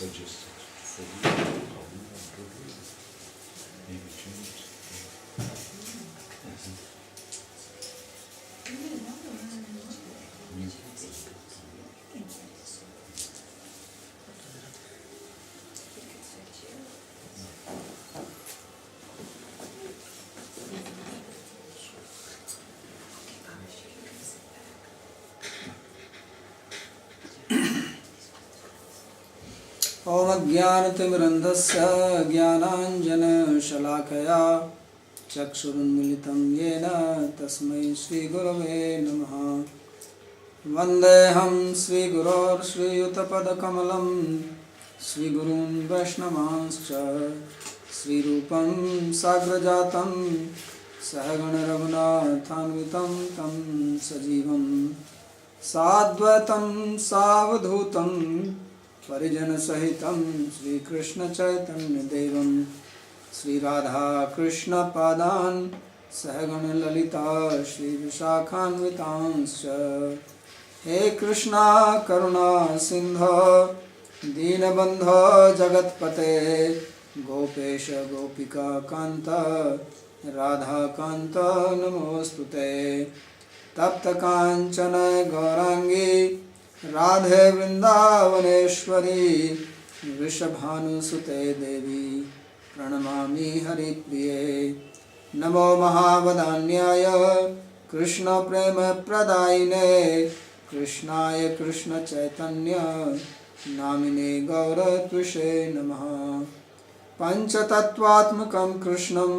Suggested for you how you want to do it. Maybe change it. ओम अज्ञानतिमिरन्धस्य ज्ञानाञ्जनशलाकया चक्षुरुन्मिलितं येन तस्मै श्रीगुरवे नमः। वन्देऽहं श्रीगुरोर्श्रीयुतपदकमलं श्रीगुरून् वैष्णवांश्च श्रीरूपं साग्रजातं सहगणरघुनाथान्वितं तं सजीवं साद्वैतं सावधूतं परिजनसहितं श्रीकृष्णचैतन्यदेवं श्रीराधाकृष्णपादान् सहगणललिता श्रीविशाखान्वितांश्च। हे कृष्णा करुणा सिन्धो दीनबन्धो जगत्पते गोपेश गोपिका कान्त राधाकान्त नमोऽस्तुते। तप्तकाञ्चन गौराङ्गी राधे वृन्दावनेश्वरी वृषभानुसुते देवी प्रणमामि हरिप्रिये। नमो महावदान्याय कृष्णप्रेमप्रदायिने कृष्णाय कृष्णचैतन्य नामिने गौरत्विषे नमः। पञ्चतत्त्वात्मकं कृष्णं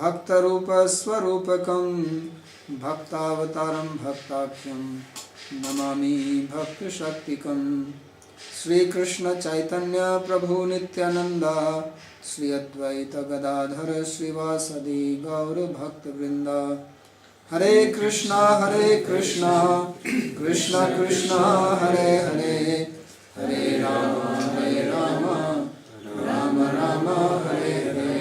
भक्तरूपस्वरूपकं भक्तावतारं भक्ताख्यं नमामि भक्तशक्तिकं। श्रीकृष्ण चैतन्य प्रभु नित्यानंद श्री अद्वैत गदाधर श्रीवासदि गौर भक्तवृंद। हरे कृष्णा कृष्णा कृष्णा हरे हरे, हरे राम राम राम हरे हरे।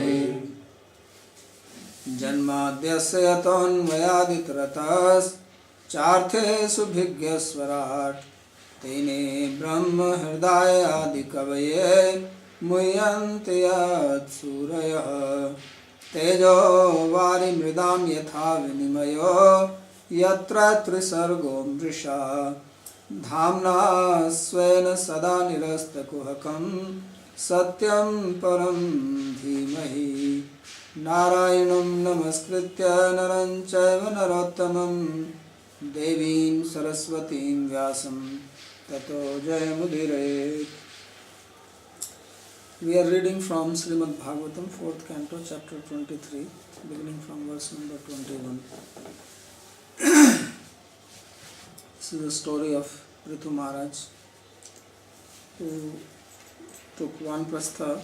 जन्माद्यस्य यतोऽन्वयादितरतः चार्थे भिज्ञस्वराट् तेने ब्रह्म हृदय आदि कवये मुह्यन्ति यत्सूरयः। तेजो वारिमृदां यथा विनिमयो यत्र त्रिसर्गो मृषा धाम्ना स्वेन सदा निरस्तकुहकं सत्यं परं धीमहि। नारायणं नमस्कृत्य नरं चैव नरोत्तमं देवीं सरस्वतीं व्यासं ततो जयमुदीरयेत्। We are reading from Srimad Bhagavatam, 4th Canto, chapter 23, beginning from verse number 21. This is the story of Ritu Maharaj, who took Vanprastha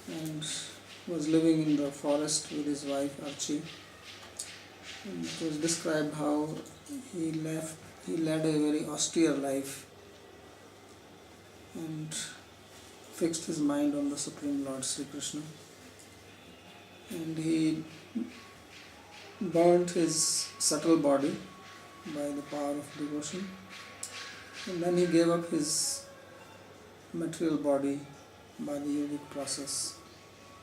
and was living in the forest with his wife Archi. And it was described how he led a very austere life and fixed his mind on the Supreme Lord Sri Krishna. And he burnt his subtle body by the power of devotion. And then he gave up his material body by the yogic process,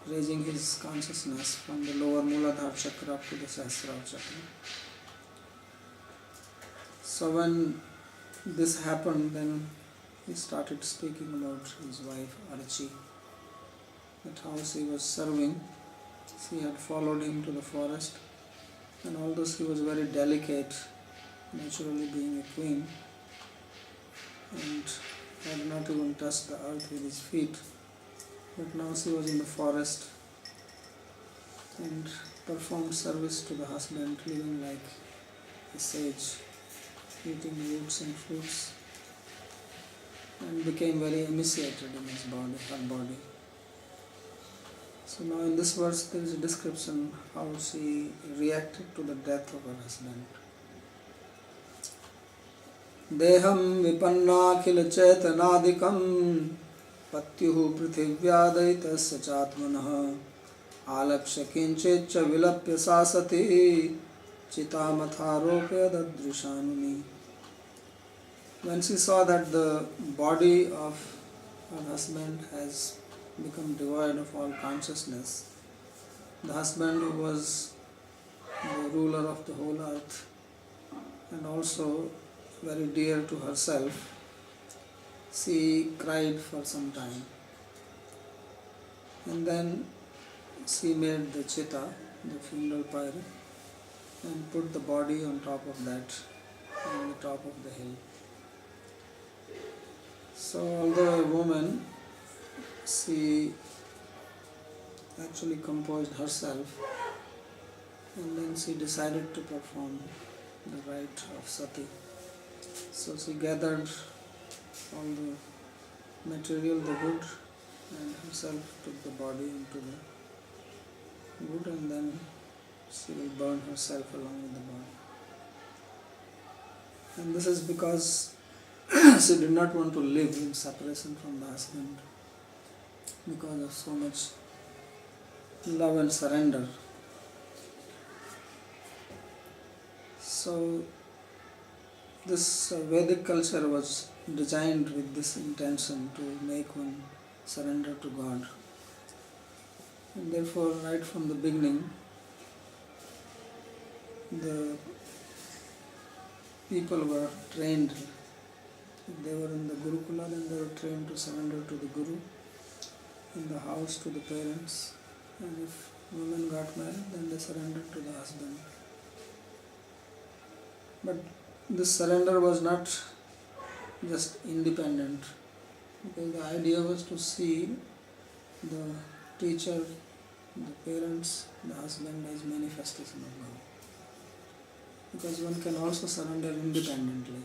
raising his consciousness from the lower Muladhara chakra up to the Sahasrara chakra. So when this happened, then he started speaking about his wife Archi, that how she was serving. She had followed him to the forest, and although she was very delicate, naturally being a queen, and had not even touched the earth with his feet, but now she was in the forest and performed service to the husband, living like a sage, eating roots and fruits, and became very emaciated in his body, her body. So now in this verse there is a description how she reacted to the death of her husband. देहं विपन्नाखिल चैतनादिकं पत्युः पृथिव्यादयितस्य चात्मनः आलक्ष्य किंचिच्च विलप्य सा सती चितामथारोप्य ददृशानुनि. When she saw that the body of her husband has become devoid of all consciousness, the husband who was the ruler of the whole earth and also very dear to herself, she cried for some time. And then she made the chitta, the funeral pyre, and put the body on top of that, on the top of the hill. So although a woman, she actually composed herself, and then she decided to perform the rite of sati. So she gathered all the material, the wood, and herself took the body into the wood, and then she will burn herself along with the body. And this is because she did not want to live in separation from the husband because of so much love and surrender. So this Vedic culture was designed with this intention to make one surrender to God. And therefore, right from the beginning, the people were trained. If they were in the Gurukula, then they were trained to surrender to the Guru, in the house to the parents, and if women got married, then they surrendered to the husband. But this surrender was not just independent, because the idea was to see the teacher, the parents, the husband as manifestation of God. Because one can also surrender independently,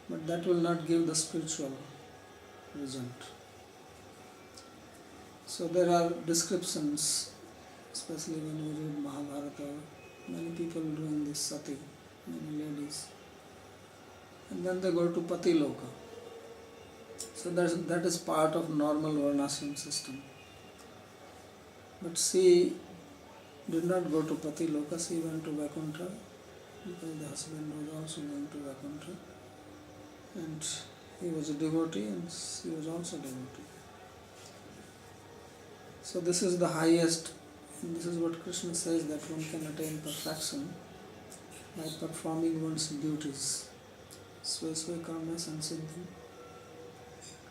but that will not give the spiritual result. So there are descriptions, especially when we read Mahabharata, many people doing this sati, many ladies, and then they go to Pati Loka. So that is part of normal Varnashram system. But she did not go to Pati Loka, she went to Vaikuntha, because the husband was also going to Vaikuntha, and he was a devotee and she was also a devotee. So this is the highest, and this is what Krishna says, that one can attain perfection by performing one's duties. Svesve karma sansiddhi.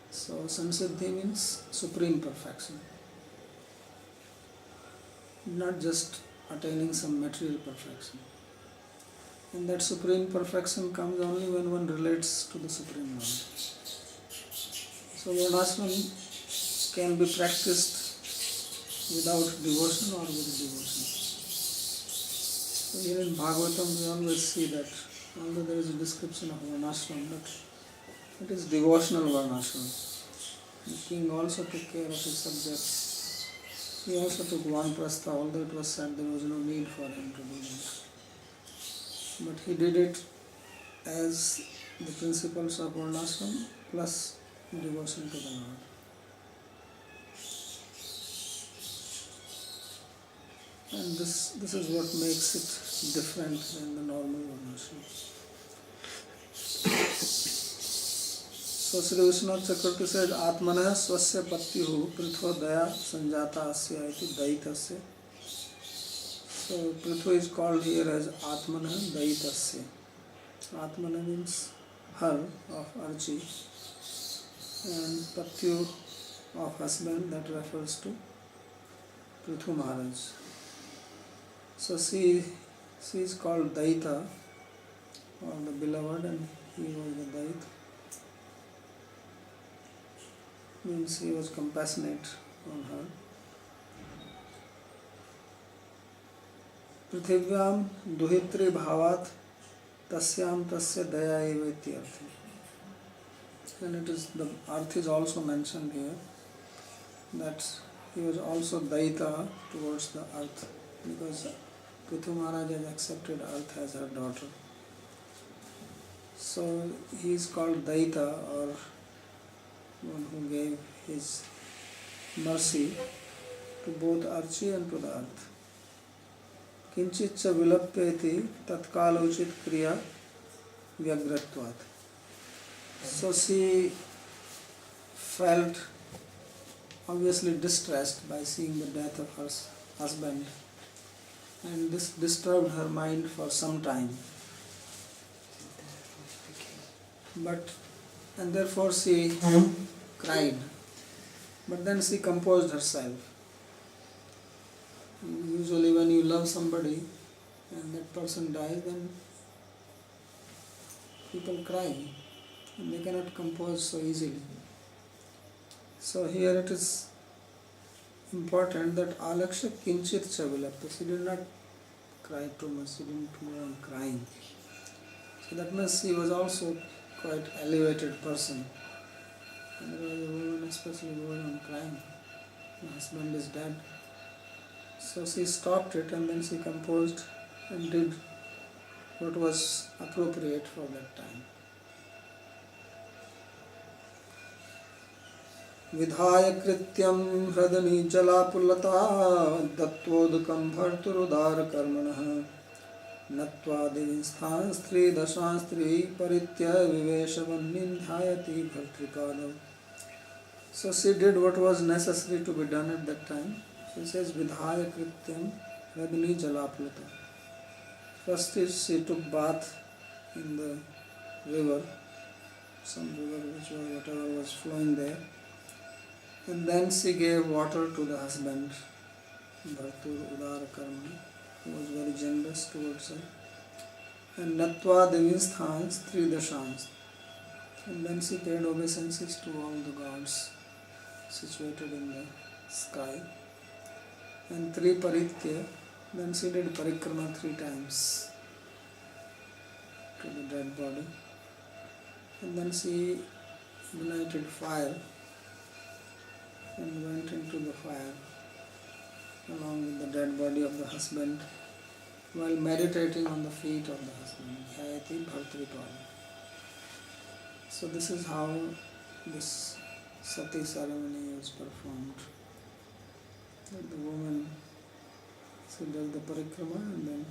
So sansiddhi means supreme perfection, not just attaining some material perfection. And that supreme perfection comes only when one relates to the Supreme Lord. So Varnashram can be practiced without devotion or with devotion. So here in Bhagavatam we always see that, although there is a description of Varnashram, but it is devotional Varnashram. The king also took care of his subjects. He also took Vanprastha, although it was said there was no need for him to do that. But he did it as the principles of Varnashram plus devotion to the Lord. And this is what makes it different than the normal Varnashram. So Sri Vishwanath Chakravarti said, Atmanah swasya patyuhu prithva daya sanjata asya iti daitasya. So Prithvi is called here as Atmanah Daitasya. Atmanah means her of Archi, and Patyu of husband, that refers to Prithu Maharaj. So she is called Daita, or the beloved, and he was the Dait. Means he was compassionate on her. पृथिव्याम दुहित्री भावात तस्याम तस्य दया एव इत्यर्थ. And it is, the earth is also mentioned here, that he was also Daita towards the earth, because Prithu Maharaj has accepted earth as her daughter. So he is called Daita, or one who gave his mercy to both Archi and to the earth. Kinchitcha vilapyeti tatkalochit kriya vyagratvat. So she felt obviously distressed by seeing the death of her husband, and this disturbed her mind for some time. And therefore she cried. But then she composed herself. Usually when you love somebody and that person dies, then people cry and they cannot compose so easily. So here it is important that alaksha kinchit chavilapta. She did not cry too much, she didn't go on crying. So that means she was also quite elevated person. Otherwise a woman especially going on crying. My husband is dead. So she stopped it and then she composed and did what was appropriate for that time. Vidhaya krityam hradani jalapulata dattvodukam bharturudara karmanah natva devinsthan stri dashanstri paritya viveshavan nindhayati bhartripadav. So she did what was necessary to be done at that time. She says vidhaya krityam hradani jalapulata. First is she took bath in the river, some river which was whatever was flowing there. And then she gave water to the husband, Bhartur Udara Karma, who was very generous towards her. And Natva Devinstans Tridashans. And then she paid obeisances to all the gods situated in the sky. And Tri Paritya, then she did parikrama 3 times to the dead body. And then she ignited fire and went into the fire along with the dead body of the husband while meditating on the feet of the husband. Dhyayati Bhartripala. So this is how this sati ceremony is performed. That the woman, she does the parikrama and then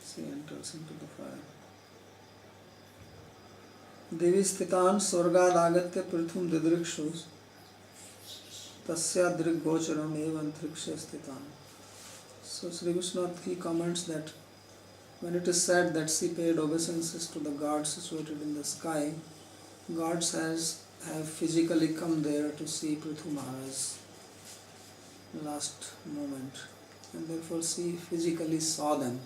she enters into the fire. Devi sthitan swargad agatya prithum didrikshus tasya driggocharam evan triksha sthitan. So Sri Vishnunath, he comments that when it is said that she paid obeisances to the gods situated in the sky, gods have physically come there to see Prithu Maharaj's last moment, and therefore she physically saw them.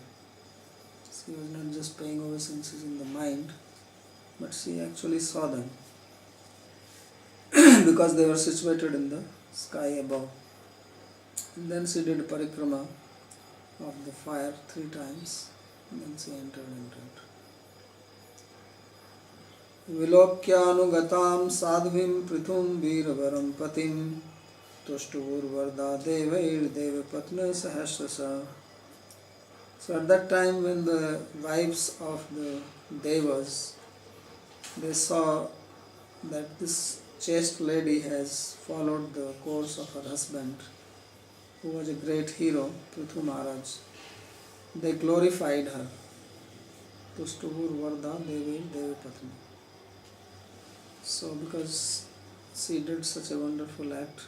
She was not just paying obeisances in the mind, but she actually saw them because they were situated in the sky above. And then she did parikrama of the fire 3 times, and then she entered into it. Vilokyanugatam sadhvim prithum viravaram patim tuštuvur varda devair devapatna sahasrasa. So at that time when the wives of the devas, they saw that this chaste lady has followed the course of her husband, who was a great hero, Prithu Maharaj, they glorified her. Tuštuvur varda devair devapatna. So because she did such a wonderful act,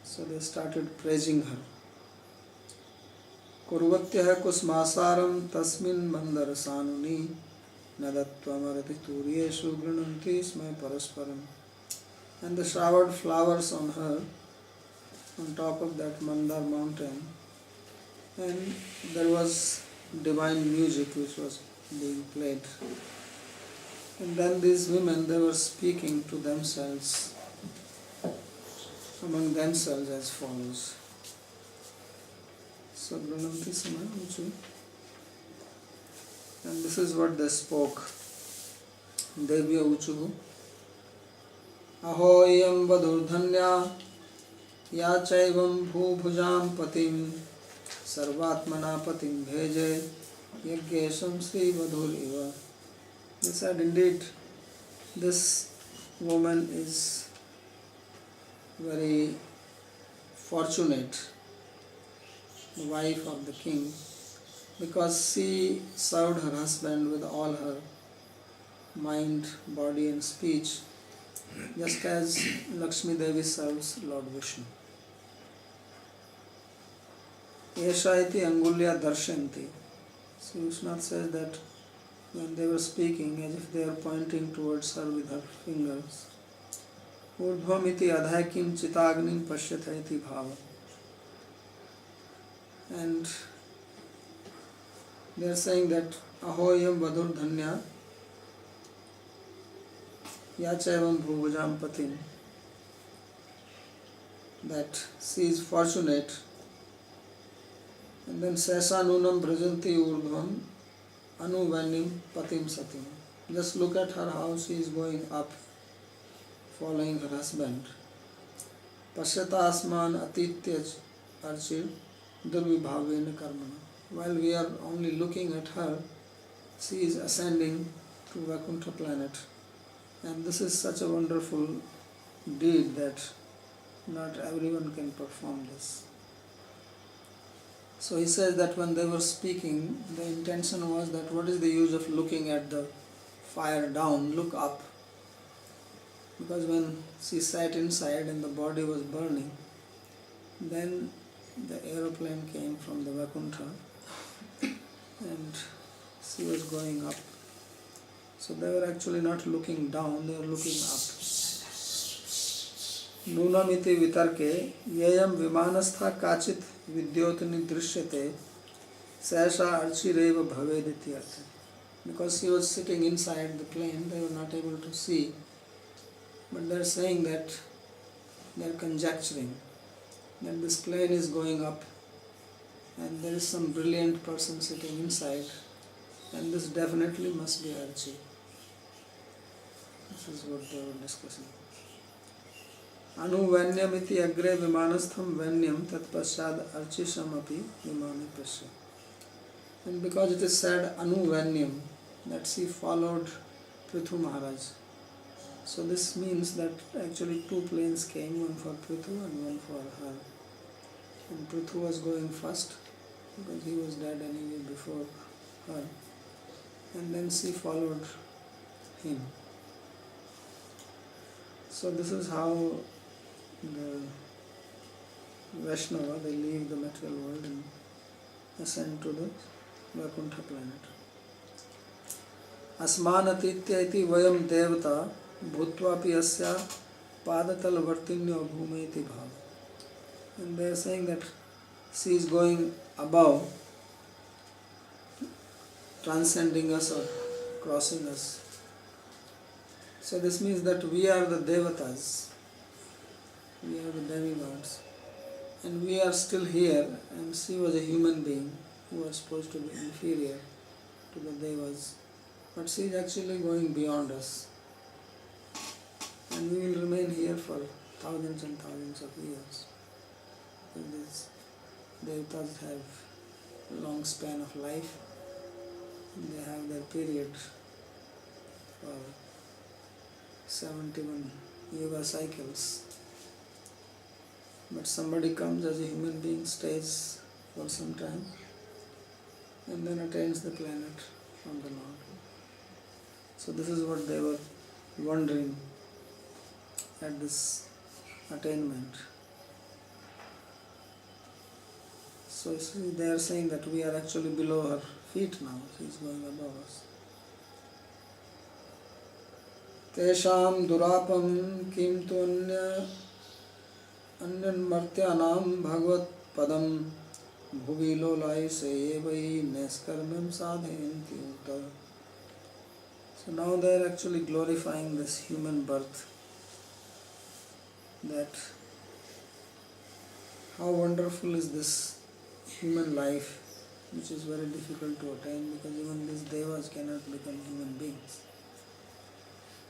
so they started praising her. Kurvatyah kusmasaram tasmin mandar sanuni nadatvamarati turyeshu grananti smay parasparam. And they showered flowers on her on top of that Mandar mountain, and there was divine music which was being played. And then these women, they were speaking to themselves, among themselves as follows. So, Grananti Samaya Uchu. And this is what they spoke. Devya Uchu. Ahoyam vadurdhanya ya chaivam bhujam patim sarvatmana patim bheje yagyesham sri vadhur iva He said, indeed, this woman is very fortunate, the wife of the king, because she served her husband with all her mind, body and speech, just as Lakshmi Devi serves Lord Vishnu. Esha iti angulya darshanti. So Vishnu says that when they were speaking, as if they are pointing towards her with her fingers, urdhvam iti adhaikim chitagnim pashyatha iti bhava. And they are saying that ahoyam vadur dhanya yachavam bhuvajam patim, that she is fortunate. And then sesa nunam bhrajanti urdhvam anuvanyam patim satim. Just look at her, how she is going up, following her husband. Pashyata asman atitya archir durvibhavena karmana. While we are only looking at her, she is ascending to Vaikuntha planet. And this is such a wonderful deed that not everyone can perform this. So he says that when they were speaking, the intention was that what is the use of looking at the fire down, look up. Because when she sat inside and the body was burning, then the aeroplane came from the Vaikuntha and she was going up. So they were actually not looking down, they were looking up. Nunamiti vitarke yayam vimanastha kachit vidyotani drishyate sasha archireva bhavediti. Because she was sitting inside the plane, they were not able to see. But they are saying that they are conjecturing that this plane is going up and there is some brilliant person sitting inside, and this definitely must be Archie. This is what they were discussing. Anu vanyamiti agre vimanastham vanyam tat paschad archisham api vimani pasya. And because it is said Anu vanyam, that she followed Prithu Maharaj. So this means that actually two planes came, one for Prithu and one for her. And Prithu was going first because he was dead anyway before her. And then she followed him. So this is how the Vaishnava, they leave the material world and ascend to the Vaikuntha planet. Asmanatitya iti vayam devata bhutvapi asya padatalvartinyo bhume iti bhava. And they are saying that she is going above, transcending us or crossing us. So this means that we are the devatas, we are the demigods, and we are still here, and she was a human being who was supposed to be inferior to the devas, but she is actually going beyond us, and we will remain here for thousands and thousands of years. And these devatas have a long span of life, and they have their period for 71 yoga cycles. But somebody comes as a human being, stays for some time, and then attains the planet from the Lord. So this is what they were wondering at this attainment. So they are saying that we are actually below her feet now, she is going above us. Tesham durapam kim tu anyan martyanam bhagavat padam bhuvi lolai se evai neskarmam sadhayanti uta. So now they are actually glorifying this human birth, that how wonderful is this human life, which is very difficult to attain, because even these devas cannot become human beings.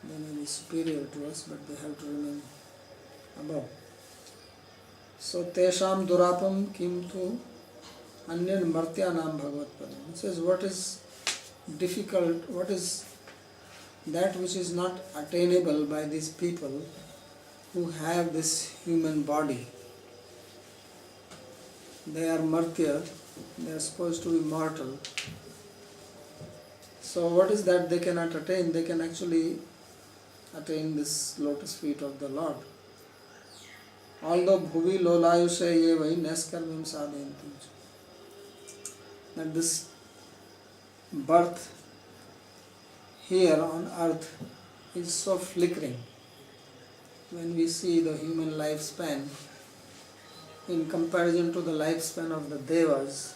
They may be superior to us, but they have to remain above. So tesham durapam kim tu anyan martyanam bhagavat padam. It says what is difficult, what is that which is not attainable by these people who have this human body. They are martyr, they are supposed to be mortal. So what is that they cannot attain? They can actually attain this lotus feet of the Lord. Although bhuvi lolayusha ye vai neskarmim sadhayanti. That this birth here on earth is so flickering. When we see the human lifespan in comparison to the lifespan of the devas,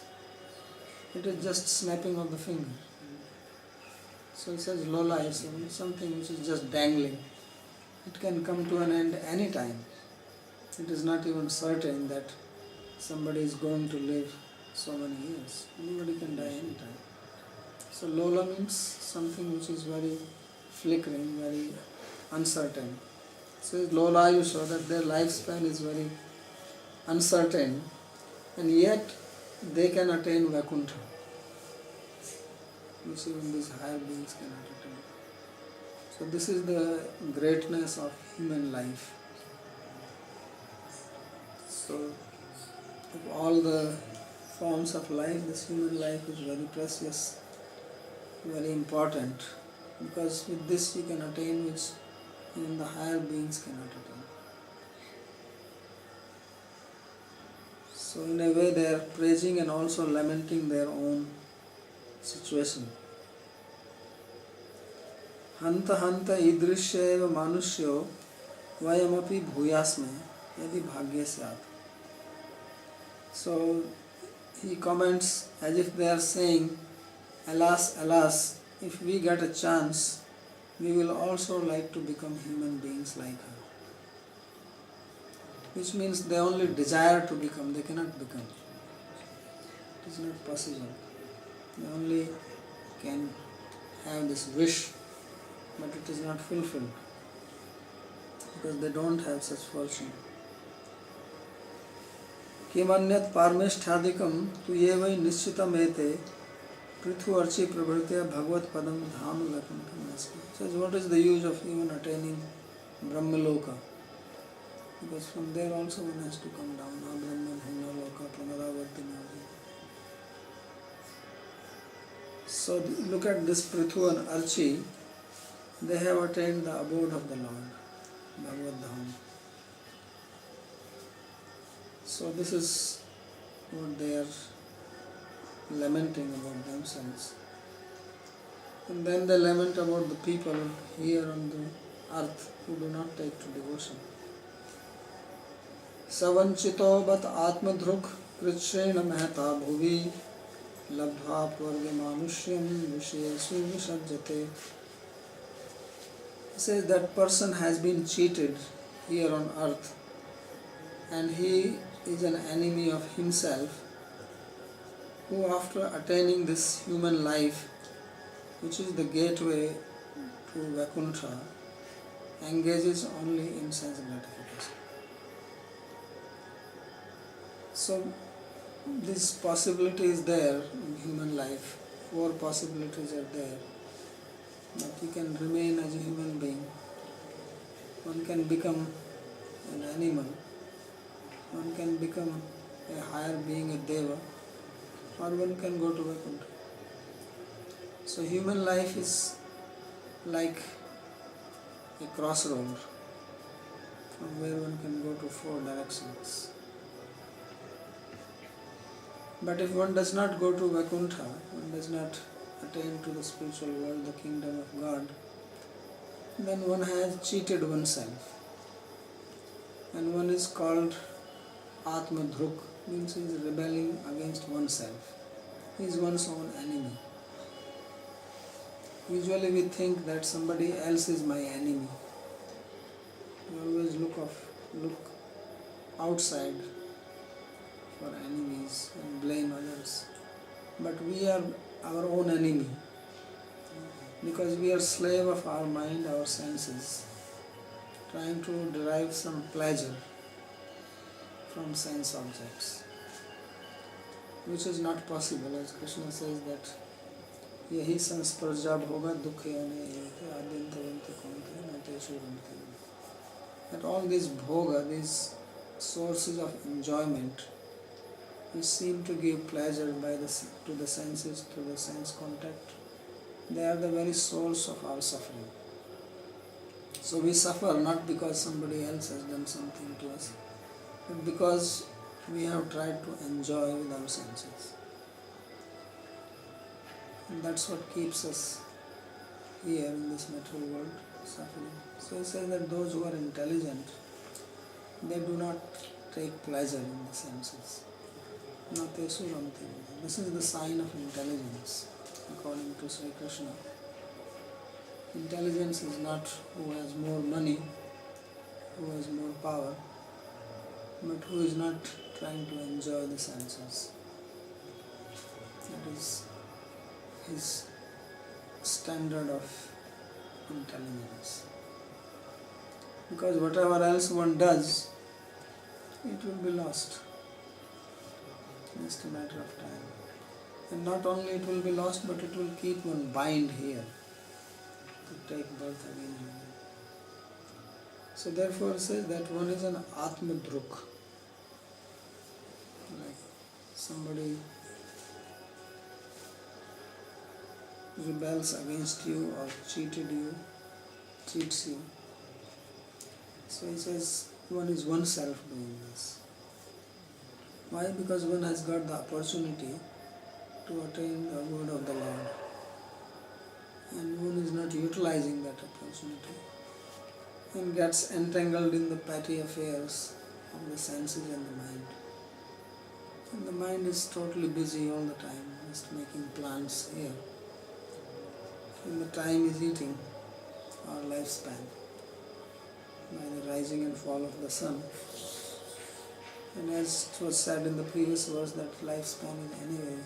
it is just snapping of the finger. So it says lola is something which is just dangling. It can come to an end any time. It is not even certain that somebody is going to live so many years. Anybody can die any time. So lola means something which is very flickering, very uncertain. It says lola, you show that their lifespan is very uncertain, and yet they can attain Vaikuntha, which even these higher beings cannot attain. So this is the greatness of human life. So of all the forms of life, this human life is very precious, very important, because with this you can attain which even the higher beings cannot attain. So in a way they are praising and also lamenting their own situation. Hanta hanta idrishyeva manushyo vayamapi bhuyasme yadi bhagya syat. So he comments as if they are saying, alas, alas, if we get a chance, we will also like to become human beings like her. Which means they only desire to become, they cannot become. It is not possible. They only can have this wish, but it is not fulfilled because they don't have such fortune. Kimanyat parmesthadikam tu yevai nishchitam ete prithu archi prabhritya bhagavat padam dham vakuntam nasti. Says, what is the use of even attaining Brahmaloka? Because from there also one has to come down. Na Brahman Huna Loka Pranaravartina. So look at this Prithu and Archi. They have attained the abode of the Lord, Bhagavad Dham. So this is what they are lamenting about themselves. And then they lament about the people here on the earth who do not take to devotion. Savanchito bat atmadhruk kritshrena mehta bhuvi labdha pvarga manushyam vishesu visajjate. He says that person has been cheated here on earth and he is an enemy of himself, who after attaining this human life, which is the gateway to Vaikuntha, engages only in sense gratification. So this possibility is there in human life. 4 possibilities are there. That you can remain as a human being. One can become an animal. One can become a higher being, a deva. Or one can go to Vaikuntha. So human life is like a crossroad from where one can go to 4 directions. But if one does not go to Vaikuntha, one does not attain to the spiritual world, the kingdom of God, then one has cheated oneself. And one is called Atmadhruk, means he is rebelling against oneself. He is one's own enemy. Usually we think that somebody else is my enemy. We always look outside for enemies and blame others. But we are our own enemy because we are slave of our mind, our senses, trying to derive some pleasure from sense objects, which is not possible, as Krishna says that यही संस्पर्शा भोगा दुख यानी आद्यंतवंत कौनते नतेषु रमते. That all these bhoga, these sources of enjoyment, which seem to give pleasure to the senses, to the sense contact, they are the very source of our suffering. So we suffer not because somebody else has done something to us, but because we have tried to enjoy with our senses. And that's what keeps us here in this material world, suffering. So he says that those who are intelligent, they do not take pleasure in the senses. This is the sign of intelligence, according to Sri Krishna. Intelligence is not who has more money, who has more power, but who is not trying to enjoy the senses. That is his standard of intelligence. Because whatever else one does, it will be lost. Just a matter of time. And not only it will be lost, but it will keep one bind here to take birth again and again. So therefore it says that one is an atmadruk. Like somebody rebels against you or cheats you. So he says one is oneself doing this. Why? Because one has got the opportunity to attain the word of the Lord, and one is not utilizing that opportunity and gets entangled in the petty affairs of the senses and the mind. And the mind is totally busy all the time, just making plans here. And the time is eating our lifespan by the rising and fall of the sun. And as it was said in the previous verse, that lifespan is anyway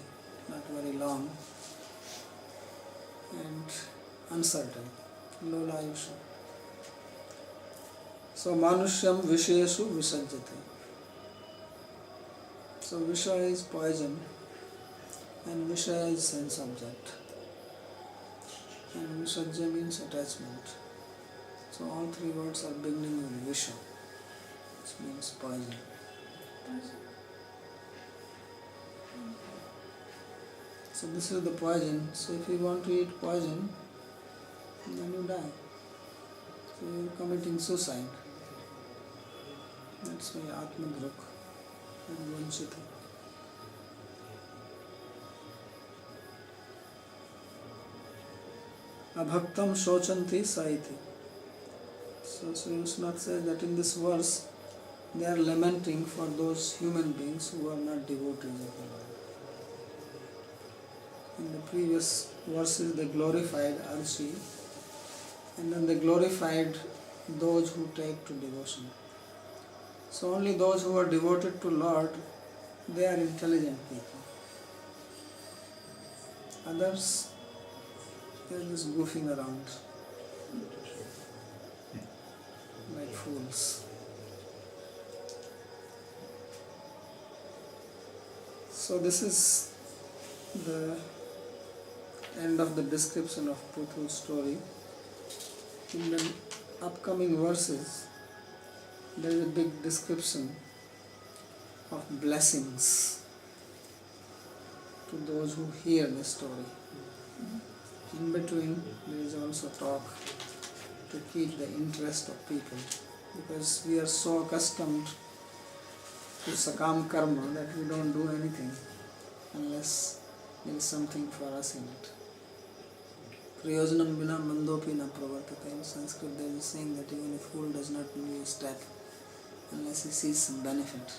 not very long and uncertain. Lola Ayusha. So Manushyam Visheshu Visajjate. So Visha is poison and Vishaya is sense object. And Visajja means attachment. So all three words are beginning with Visha, which means poison. So this is the poison. So if you want to eat poison, then you die. So you are committing suicide. That's why Atmadruk and Vanchita. Abhaktam Shochanti Saiti. So Sri Vishwanath says that in this verse they are lamenting for those human beings who are not devotees of the Lord. In the previous verses they glorified Arshi, and then they glorified those who take to devotion. So only those who are devoted to Lord, they are intelligent people. Others, they are just goofing around like fools. So this is the end of the description of Puthu's story. In the upcoming verses, there is a big description of blessings to those who hear the story. In between, there is also talk to keep the interest of people, because we are so accustomed to sakam karma that we don't do anything unless there is something for us in it. Prayojanam vina mandopi na pravartate. In Sanskrit there is saying that even a fool does not move a step unless he sees some benefit.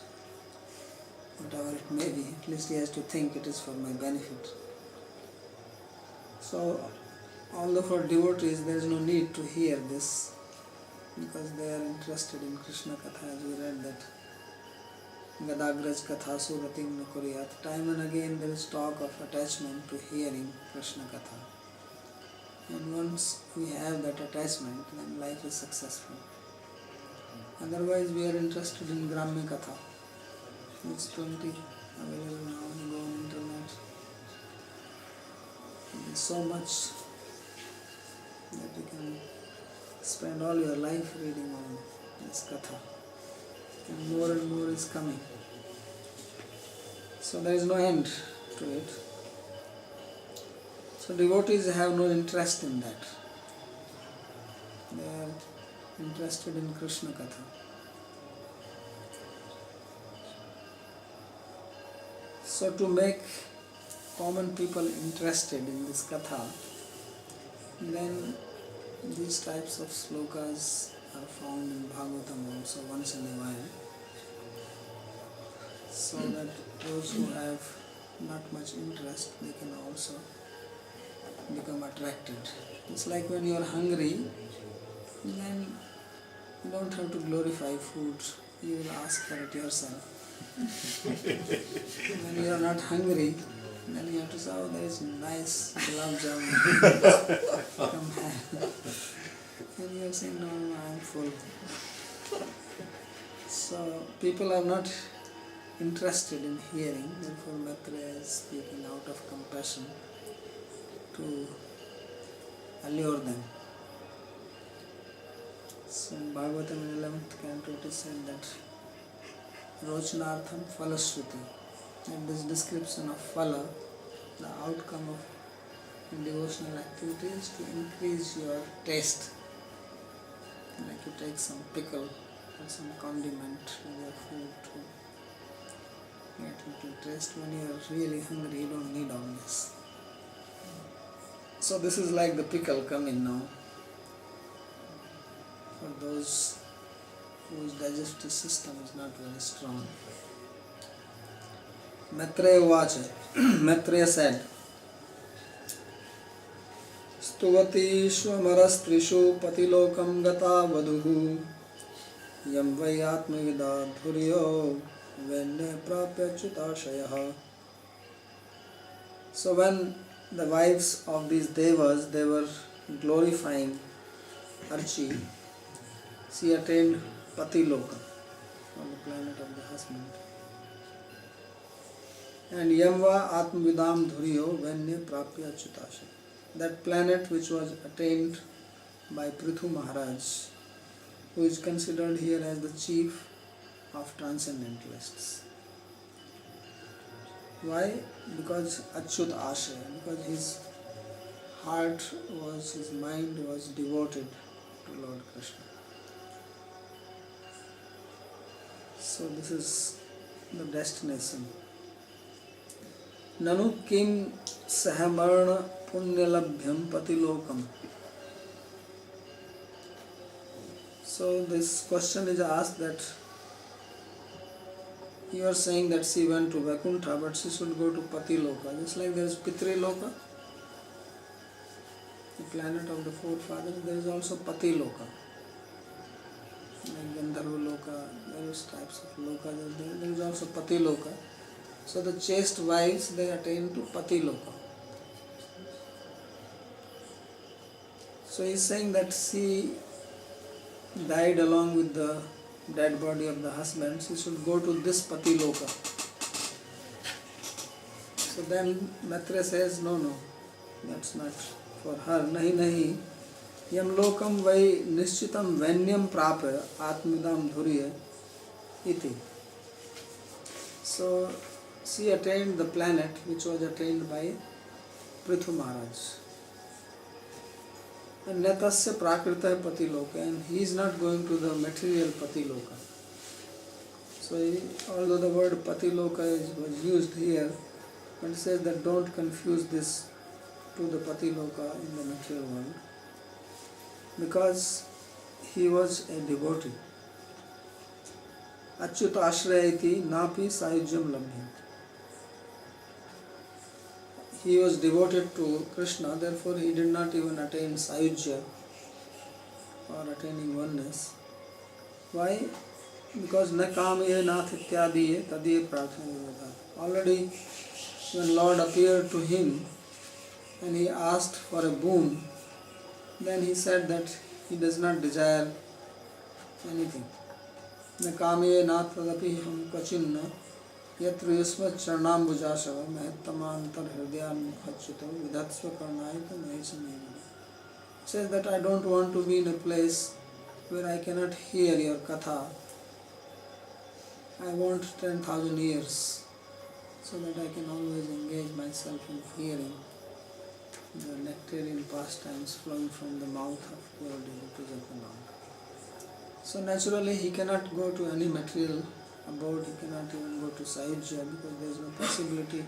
Whatever it may be, at least he has to think it is for my benefit. So, although for devotees there is no need to hear this, because they are interested in Krishna Katha, as we read that Gadagraj Katha Suratim Nakuriyat. Time and again there is talk of attachment to hearing Krishna Katha. And once we have that attachment, then life is successful. Otherwise we are interested in Gramya Katha. It's plenty available now, you go on internet. is so much that you can spend all your life reading on this katha, and more is coming. So there is no end to it. So devotees have no interest in that. They are interested in Krishna katha. So to make common people interested in this katha, then these types of slokas are found in Bhagavatam also once in a while, so that those who have not much interest, they can also become attracted. It's like when you are hungry, then you don't have to glorify food, you will ask for it yourself. When you are not hungry, then you have to say, oh, there is nice gulab jamun, come have. And you are saying, no, I am full. So people are not interested in hearing, therefore Maitreya is speaking out of compassion to allure them. So in Bhagavatam in 11th Canto it is said that Rochanartham Phalashruti, and this description of phala, the outcome of devotional activity is to increase your taste. Like you take some pickle or some condiment in your food to get into taste. When you are really hungry, you don't need all this. So this is like the pickle coming now for those whose digestive system is not very strong. Maitreya Vacha. Maitreya said, Stuvati Shvamarastrishu Patilokam Gata Vaduhu Yam Vayatmavida Dhuryo Venne Prapya Chutashayah. So when the wives of these devas, they were glorifying Archi, she attained Patiloka on the planet of the husband. And Yamva Atmavidam Dhuriyo Venne Prapya Chutasha. That planet which was attained by Prithu Maharaj, who is considered here as the chief of transcendentalists. Why? Because Achyut Ashaya, because his heart was, his mind was devoted to Lord Krishna. So this is the destination. Nanu kim sahamarna punyalabhyam patilokam. So this question is asked that you are saying that she went to Vaikuntha, but she should go to Patiloka. Just like there is Pitriloka, the planet of the forefathers, there is also Patiloka. Like Gandharva Loka, various types of Loka are there. There is also Patiloka. So the chaste wives, they attain to Patiloka. So he is saying that she died along with the dead body of the husband, she should go to this Patiloka. So then Maitreya says, no, that's not for her. Nahi, yam lokam vai nishchitam vanyam prapya atmidam dhurya iti. So she attained the planet which was attained by Prithu Maharaj. And Netasya Prakrita Patiloka, and he is not going to the material Patiloka. So although the word Patiloka was used here, but it says that don't confuse this to the Patiloka in the material world, because he was a devotee. Achyuta Ashrayati Napi Sayujyam Labhyam. He was devoted to Krishna, therefore he did not even attain Sayujya or attaining oneness. Why? Because na kamiye nath ityadiye tadiye prarthana. Already when Lord appeared to him and he asked for a boon, then he said that he does not desire anything. Na kamiye nath tadapi ham kachinna यत्र युष्मत् चरणाम्बुजाशव महत्तमांतर हृदयान्मुखच्युतो विधत्स्व कर्णायत महेशमेव. Says that I don't want to be in a place where I cannot hear your katha. I want 10,000 years so that I can always engage myself in hearing the nectarian pastimes flowing from the mouth of pure devotees of the Lord. So naturally he cannot go to any material abode, he cannot even go to Sahajya because there is no possibility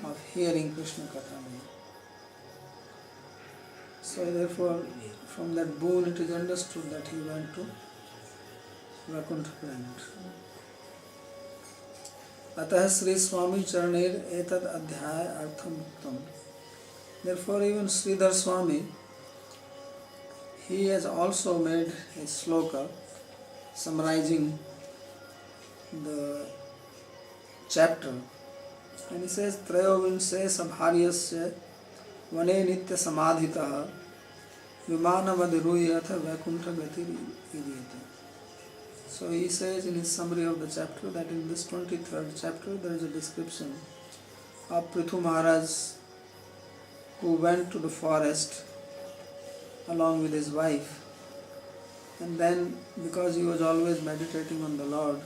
of hearing Krishna Katha. So therefore from that boon it is understood that he went to Vaikuntha planet. Atah Sri Swami Charanir Etad Adhyaya Artham Uttam. Therefore even Sridhar Swami, he has also made a sloka summarizing the chapter, and he says Trayovinse Sabharyasya Vane Nitya Samadhitaha Vimanavadhiruyatha Vaikuntha Gati Iriyate. So he says in his summary of the chapter that in this 23rd chapter there is a description of Prithu Maharaj who went to the forest along with his wife, and then because he was always meditating on the Lord,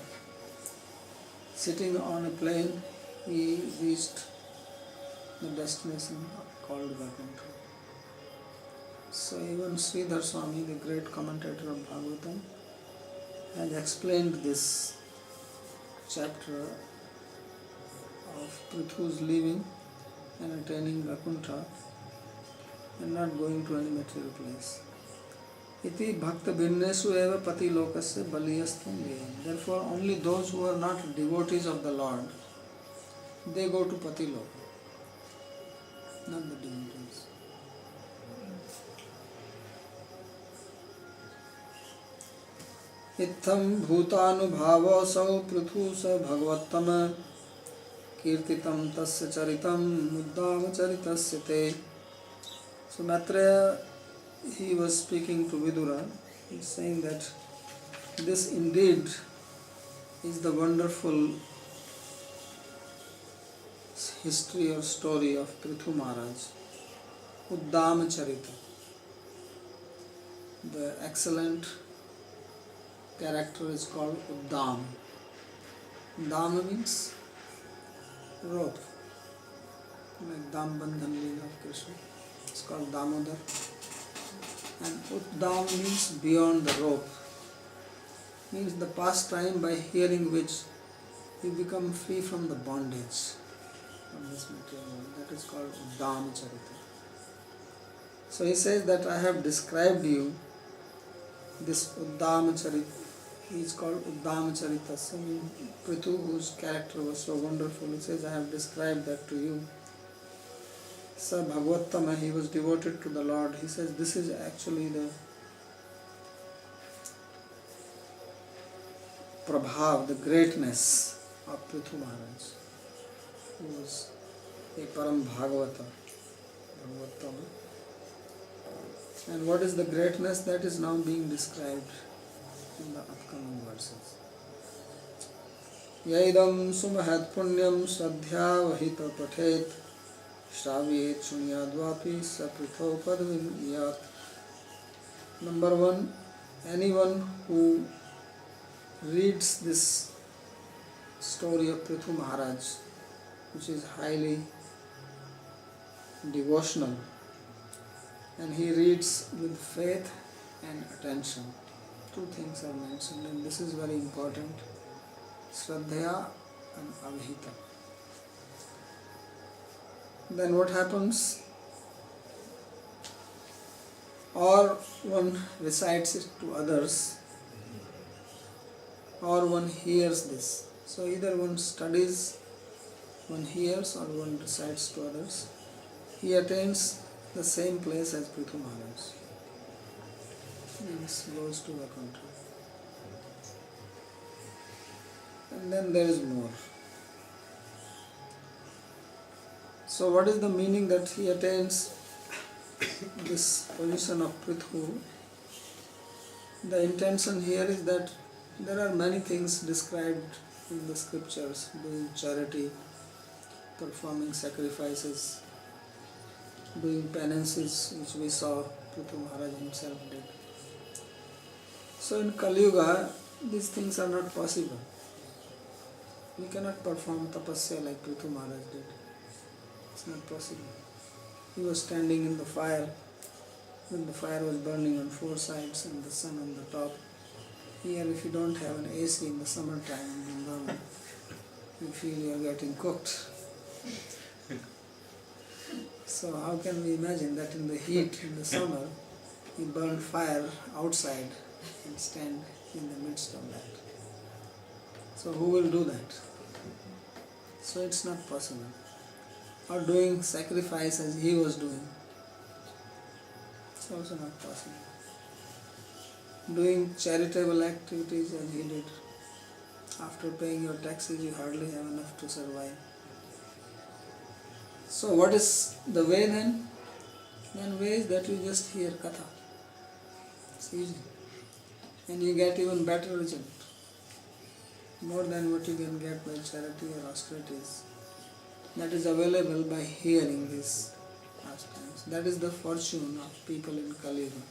sitting on a plain, he reached the destination called Vaikuntha. So even Sridhar Swami, the great commentator of Bhagavatam, has explained this chapter of Prithu's leaving and attaining Vaikuntha and not going to any material place. Iti bhakta binnesu eva pati lokasya baliyastham liyam. Therefore only those who are not devotees of the Lord, they go to pati loka, not the devotees. Itham bhutanubhavasau prithu sa bhagavattama kirtitam tasya charitam muddam charitasya te. So Maitreya, he was speaking to Vidura, he's saying that this indeed is the wonderful history or story of Prithu Maharaj, Uddama Charita, the excellent character is called Uddam. Uddama means rope, like Dam Bandhan Leela of Krishna. It's called Damodar. And Uddam means beyond the rope. Means the pastime by hearing which you become free from the bondage of this material world. That is called Uddama Charita. So he says that I have described you this Uddama Charita. He is called Uddama Charita. So Prithu, whose character was so wonderful, he says I have described that to you. Sa Bhagavattama, he was devoted to the Lord. He says this is actually the prabhav, the greatness of Prithu Maharaj, who was a Param Bhagavata, Bhagavattama. And what is the greatness that is now being described in the upcoming verses? Yaidam sumahat punyam sadhya vahita pathet Shraviyet Shunyadvapi Sapritho Padvin Yat. Number one, anyone who reads this story of Prithu Maharaj, which is highly devotional, and he reads with faith and attention. Two things are mentioned, and this is very important: Shraddhaya and Avhita. Then what happens? Or one recites it to others, or one hears this. So either one studies, one hears, or one recites to others. He attains the same place as Prithu Maharaj. Means goes to the country. And then there is more. So what is the meaning that he attains this position of Prithu? The intention here is that there are many things described in the scriptures, doing charity, performing sacrifices, doing penances, which we saw Prithu Maharaj himself did. So in Kali Yuga, these things are not possible. We cannot perform tapasya like Prithu Maharaj did. It's not possible. He was standing in the fire when the fire was burning on four sides and the sun on the top. Here, if you don't have an AC in the summertime in Vrindavan, you feel you are getting cooked. So how can we imagine that in the heat in the summer, you burn fire outside and stand in the midst of that? So who will do that? So it's not possible. Or doing sacrifice as he was doing, it's also not possible. Doing charitable activities as he did. After paying your taxes, you hardly have enough to survive. So what is the way then? Then way is that you just hear katha. It's easy. And you get even better result. More than what you can get by charity or austerities. That is available by hearing these pastimes. That is the fortune of people in Kali Yuga.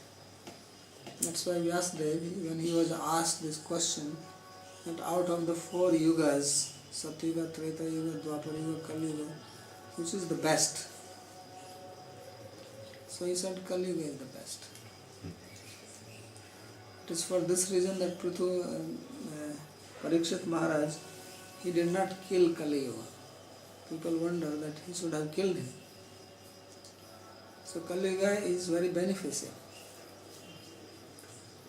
That's why Vyasadeva, when he was asked this question, that out of the four yugas, Satyuga, Treta Yuga, Dwapara Yuga, Kali Yuga, which is the best? So he said Kali Yuga is the best. It is for this reason that Parikshit Maharaj, he did not kill Kali Yuga. People wonder that he should have killed him. So Kali Yuga is very beneficial.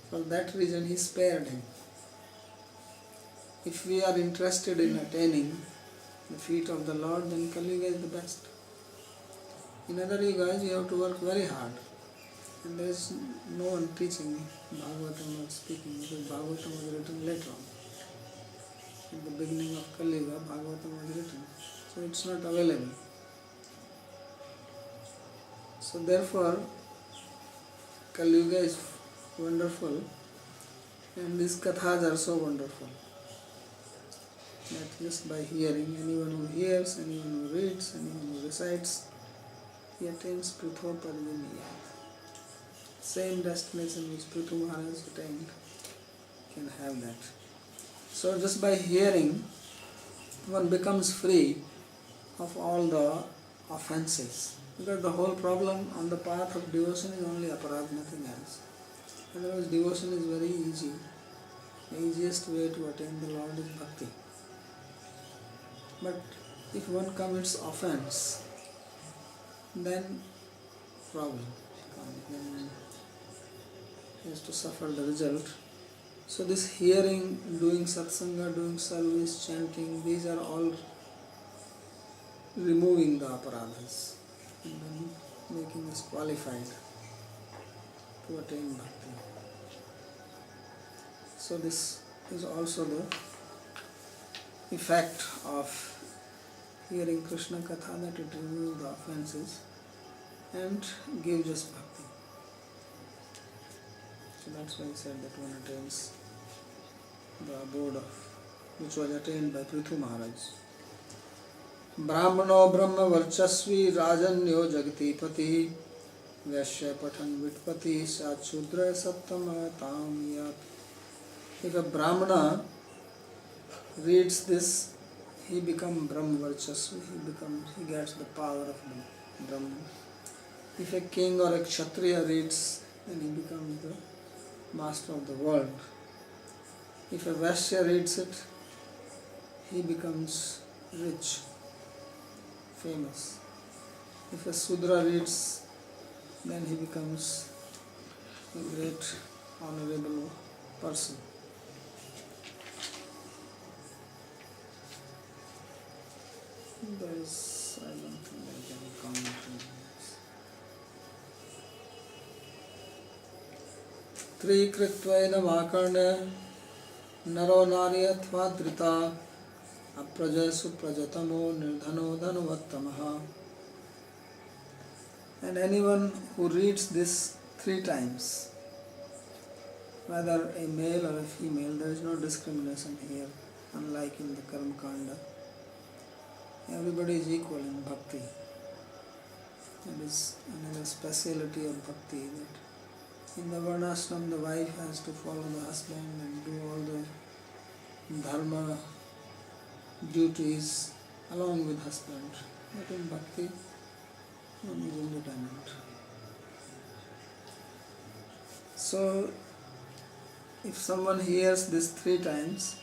For that reason he spared him. If we are interested in attaining the feet of the Lord, then Kali Yuga is the best. In other yugas you have to work very hard. And there is no one teaching Bhagavatam or speaking, because Bhagavatam was written later on. At the beginning of Kali Yuga, Bhagavatam was written. So it's not available. So therefore, Kali Yuga is wonderful, and these kathas are so wonderful that just by hearing, anyone who hears, anyone who reads, anyone who recites, he attains Pritho Parjaniya. Same destination which Prithu Maharaj attained, can have that. So just by hearing, one becomes free of all the offenses. Because the whole problem on the path of devotion is only aparadh, nothing else. Otherwise devotion is very easy. The easiest way to attain the Lord is bhakti. But if one commits offense, then problem comes. Then he has to suffer the result. So this hearing, doing satsanga, doing service, chanting, these are all removing the aparadhas and then making us qualified to attain bhakti. So this is also the effect of hearing Krishna Katha, that it removes the offenses and gives us bhakti. So that's why he said that one attains the abode of, which was attained by Prithu Maharaj. Brahmano Brahma Varchasvi Rajanyo Jagatipati Vaishya Pathan Vitpati Sachudra Sattama Tam Yat. If a Brahmana reads this, he becomes Brahma Varchasvi, he gets the power of the Brahman. If a king or a Kshatriya reads, then he becomes the master of the world. If a Vaishya reads it, he becomes rich, famous. If a Sudra reads, then he becomes a great, honorable person. There is, I don't think there is any comment on this. Trikritvaina Vakarna Naro Nari Athva Drita Aprajasu Prajatamo Nirdhano Dhanuvattamaha. And anyone who reads this 3 times, whether a male or a female, there is no discrimination here. unlike in the Karma Kanda. Everybody is equal in bhakti. That is another speciality of bhakti, that in the varnashram the wife has to follow the husband and do all the dharma duties along with husband. But in bhakti, one is independent. So, if someone hears this 3 times,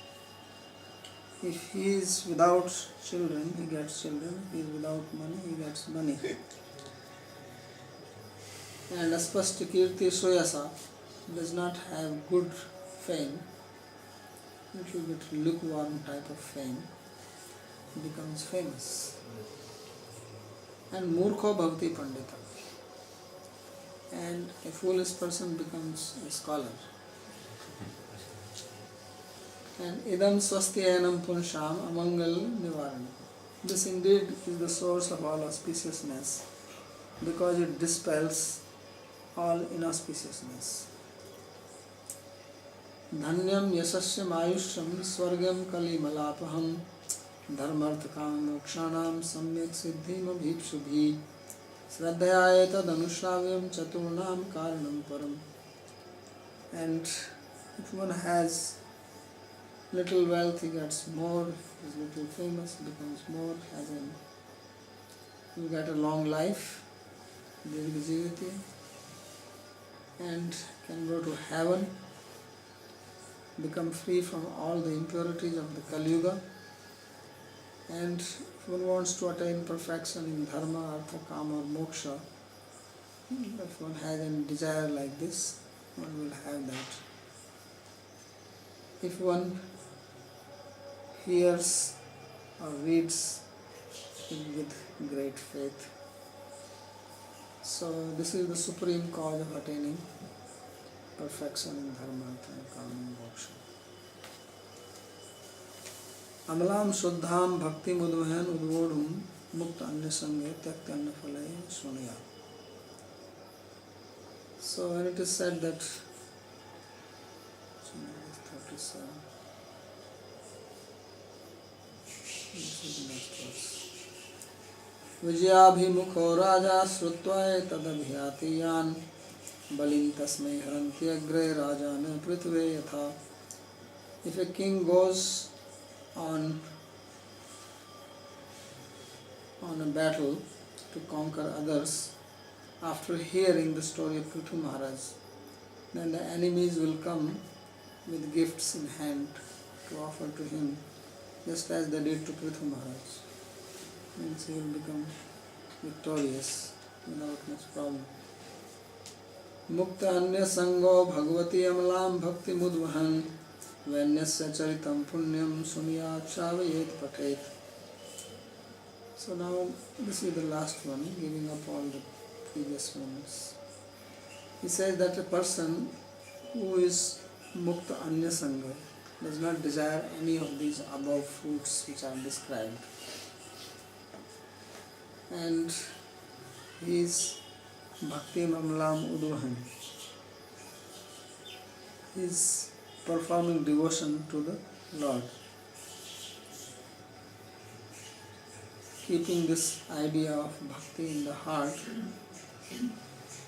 if he is without children, he gets children. If he is without money, he gets money. And Aspashta Kirti Soyasa does not have good fame, little bit lukewarm type of fame, becomes famous. And Murkho Bhakti Pandita. And a foolish person becomes a scholar. And Idam Swastyayanam Punsham Amangal Nivarana. This indeed is the source of all auspiciousness, because it dispels all inauspiciousness. Dhanyam Yasasya Ayusham Swargam Kali Malapaham Dharmarthakam Mokshanam Samyak Siddhim Abhipshubhi Sraddhayayata Dhanushravyam Chaturnam Karanam Param. And if one has little wealth, he gets more, is little famous, becomes more, you get a long life, Dirghajivati, and can go to heaven, become free from all the impurities of the Kali Yuga. And if one wants to attain perfection in dharma, artha, kama or moksha, if one has any desire like this, one will have that. If one hears or reads it with great faith. So this is the supreme cause of attaining perfection in dharma, artha, kama and moksha. Amalam Shuddham Bhakti Mudvahan Udvodhum Mukta Anya Sange Tyaktanya Phalaya Sunaya. So when it is said that 37, this is the next verse. Vijayabhimukho Raja Srutva Tadabhyatiyan Balim Tasmai Haranti Agre Rajana Prithve Yatha. If a king goes on a battle to conquer others, after hearing the story of Prithu Maharaj, then the enemies will come with gifts in hand to offer to him, just as they did to Prithu Maharaj. Means he will become victorious without much problem. Mukta anya sango bhagavati amalam bhakti mudvahan Vanyasya charitam punyam sunyat shavayet patet. So now this is the last one, giving up all the previous ones. He says that a person who is mukta anya sangha does not desire any of these above fruits which are described. And he is bhakti mamlam udvahan. He is performing devotion to the Lord. Keeping this idea of bhakti in the heart,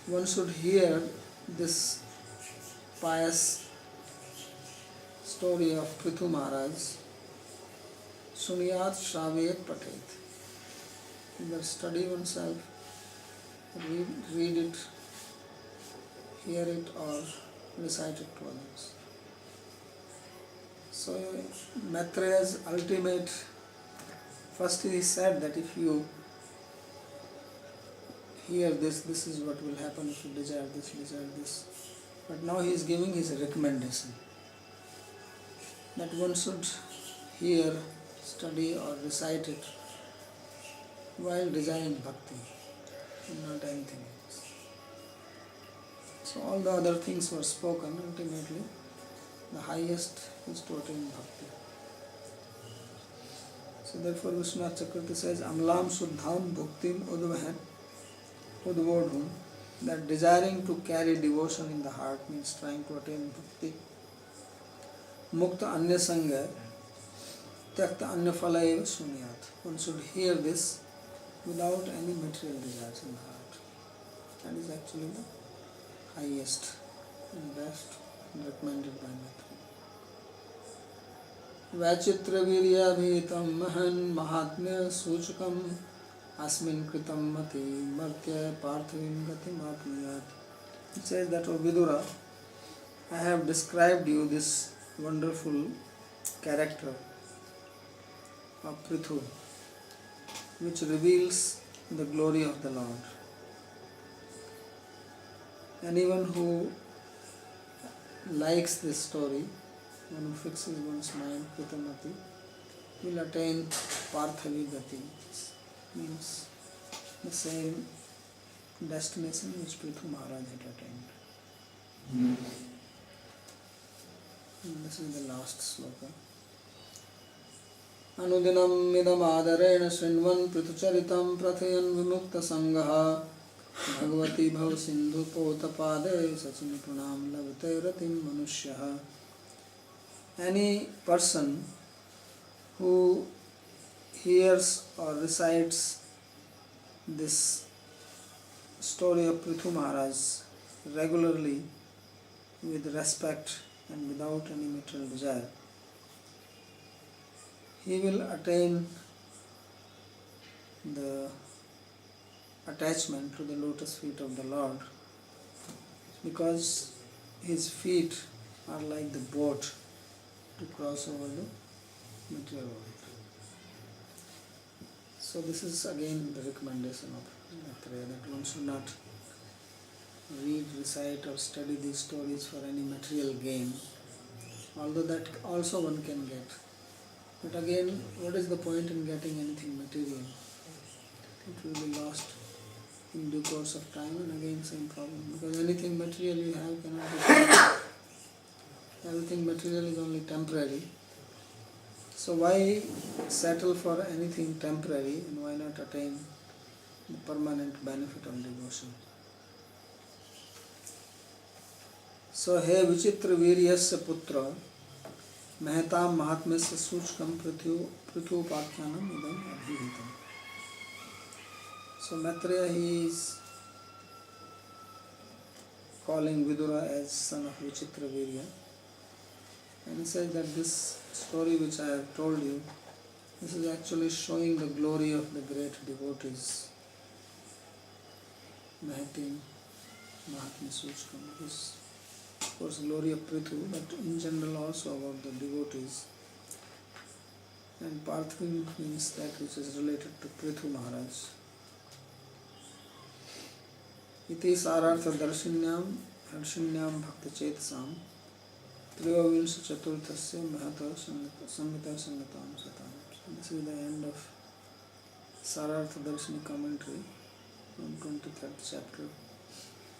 one should hear this pious story of Prithu Maharaj, Sunyat Shravayet Patet. Either study oneself, read it, hear it, or recite it to others. So Maitreya's ultimate, first he said that if you hear this, this is what will happen if you desire this, desire this. But now he is giving his recommendation that one should hear, study or recite it while desiring bhakti and not anything else. So all the other things were spoken. Ultimately the highest is to attain bhakti. So therefore Vishwanath Chakravarti says Amlam Shuddham Bhuktim Udvodhum, that desiring to carry devotion in the heart means trying to attain bhakti. Mukta Anya Sangha, Tyakta anya phala eva sunyat. One should hear this without any material desires in the heart. That is actually the highest and best and recommended by Maitreya. Vachitra viryabhitam mahan mahatmya suchakam asmin kritam mati martya parthavim gatim apniyat. It says that, O Vidura, I have described you this wonderful character of Prithu, which reveals the glory of the Lord. Anyone who likes this story, one who fixes one's mind, Kritamati, will attain Parthavi Gati, means the same destination which Prithu Maharaj had attained. And this is the last sloka. Anudinam midam adarena shrinvan prithucharitam prathayan vimukta sangaha Bhagavati bhav sindhu potapade sachin pranam lavate ratim manushyaha. Any person who hears or recites this story of Prithu Maharaj regularly with respect and without any material desire, he will attain the attachment to the lotus feet of the Lord, because his feet are like the boat to cross over the material world. So this is again the recommendation of Maitreya, that one should not read, recite or study these stories for any material gain, although that also one can get. But again, what is the point in getting anything material? It will be lost in due course of time, and again same problem, because anything material you have cannot be permanent. Everything material is only temporary. So why settle for anything temporary, and why not attain the permanent benefit of devotion? So he vichitra viryasya putra Mehetam Mahatmesya Suchkam Prithupakhyanam Idam Abhihitam. So Maitreya, he is calling Vidura as son of Vichitra Virya, and he says that this story which I have told you, this is actually showing the glory of the great devotees. Mehetam Mahatmya Suchkam. This of course glory of Prithu, but in general also about the devotees. And Parthavim means that which is related to Prithu Maharaj. Iti sarartha darshinyam harshinyam bhakta chetasam triyovinsha chaturthasya mahata samhita sangatam satam. So this is the end of Sarartha Darshini commentary on 23rd chapter,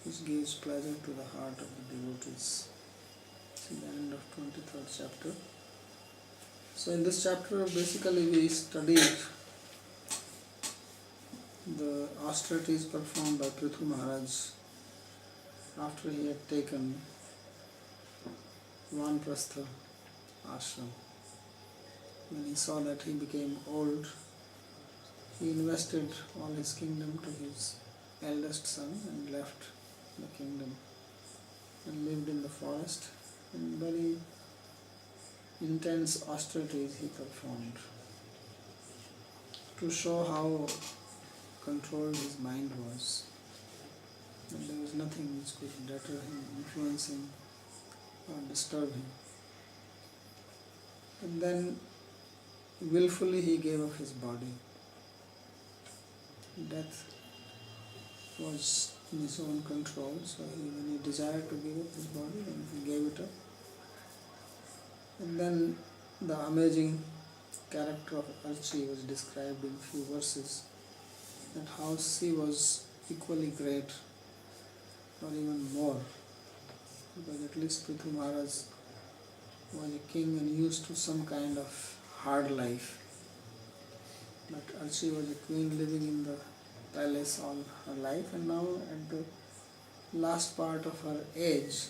which gives pleasure to the heart of the devotees. This is the end of 23rd chapter. So in this chapter basically we studied the austerities performed by Prithu Maharaj after he had taken Vanprastha ashram. When he saw that he became old, he invested all his kingdom to his eldest son and left the kingdom and lived in the forest, and very intense austerities he performed to show how controlled his mind was, and there was nothing which could deter him, influence him or disturb him. And then willfully he gave up his body. Death was in his own control, so when he desired to give up his body, then he gave it up. And then the amazing character of Archi was described in few verses, that how she was equally great or even more, because at least Prithu Maharaj was a king and used to some kind of hard life, but Archi was a queen living in the palace all her life, and now at the last part of her age,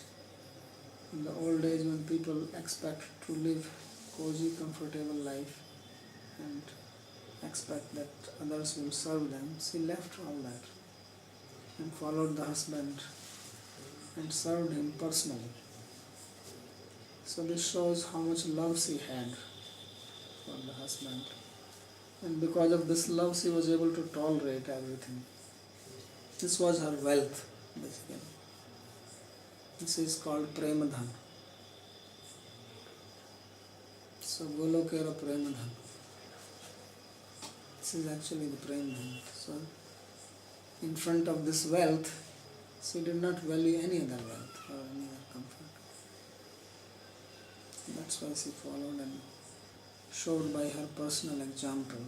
in the old age when people expect to live cozy, comfortable life, and expect that others will serve them. She left all that and followed the husband and served him personally. So this shows how much love she had for the husband. And because of this love, she was able to tolerate everything. This was her wealth, basically. This is called Premadhan. So Golokera Premadhan. This is actually the Premadhan. So in front of this wealth, she did not value any other wealth or any other comfort. That's why she followed and showed by her personal example